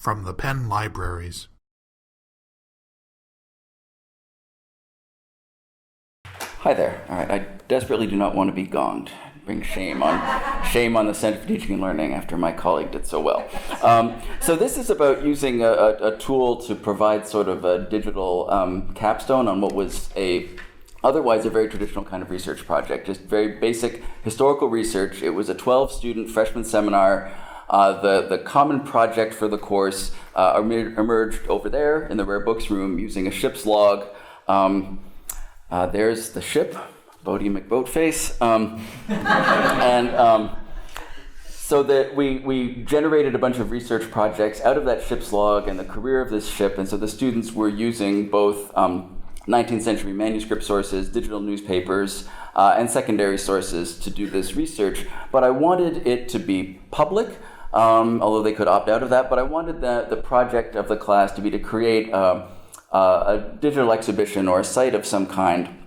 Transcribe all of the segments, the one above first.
from the Penn Libraries. Hi there. All right, I desperately do not want to be gonged. Bring shame on the Center for Teaching and Learning after my colleague did so well. So this is about using a tool to provide sort of a digital capstone on what was otherwise a very traditional kind of research project, just very basic historical research. It was a 12-student freshman seminar. The common project for the course emerged over there in the rare books room using a ship's log. There's the ship, Bodie McBoatface. So that we generated a bunch of research projects out of that ship's log and the career of this ship. And so the students were using both 19th century manuscript sources, digital newspapers, and secondary sources to do this research. But I wanted it to be public, although they could opt out of that. But I wanted the project of the class to be to create a digital exhibition or a site of some kind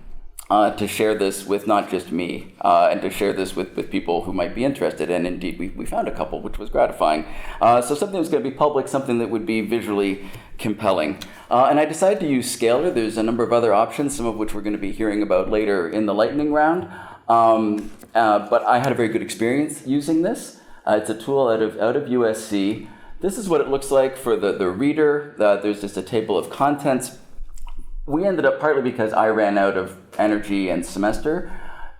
to share this with not just me, and to share this with people who might be interested. And indeed, we found a couple, which was gratifying. So something that was going to be public, something that would be visually compelling. And I decided to use Scalar. There's a number of other options, some of which we're going to be hearing about later in the lightning round. But I had a very good experience using this. It's a tool out of USC. This is what it looks like for the reader. There's just a table of contents. We ended up, partly because I ran out of energy and semester,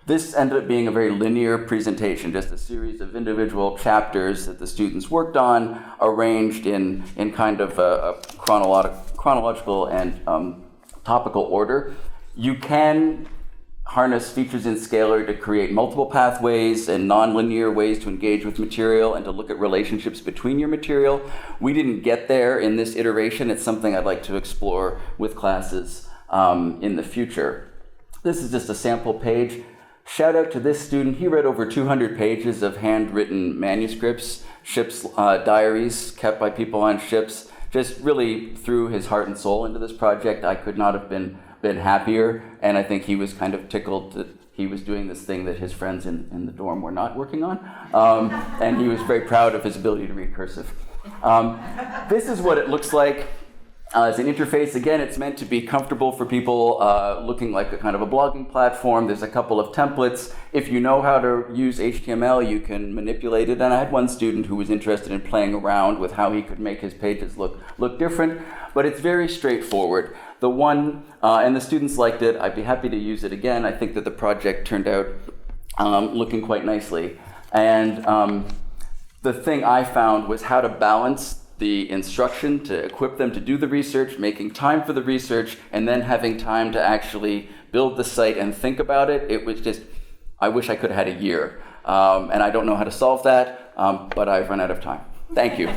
this ended up being a very linear presentation, just a series of individual chapters that the students worked on, arranged in kind of a chronological and topical order. You can harness features in Scalar to create multiple pathways and non-linear ways to engage with material and to look at relationships between your material. We didn't get there in this iteration. It's something I'd like to explore with classes in the future. This is just a sample page. Shout out to this student. He read over 200 pages of handwritten manuscripts, ships' diaries kept by people on ships, just really threw his heart and soul into this project. I could not have been happier, and I think he was kind of tickled that he was doing this thing that his friends in the dorm were not working on, and he was very proud of his ability to read cursive. This is what it looks like as an interface. Again, it's meant to be comfortable for people looking like a kind of a blogging platform. There's a couple of templates. If you know how to use HTML, you can manipulate it, and I had one student who was interested in playing around with how he could make his pages look different, but it's very straightforward. The one, and the students liked it. I'd be happy to use it again. I think that the project turned out looking quite nicely. And the thing I found was how to balance the instruction to equip them to do the research, making time for the research, and then having time to actually build the site and think about it. It was just, I wish I could have had a year. And I don't know how to solve that, but I've run out of time. Thank you.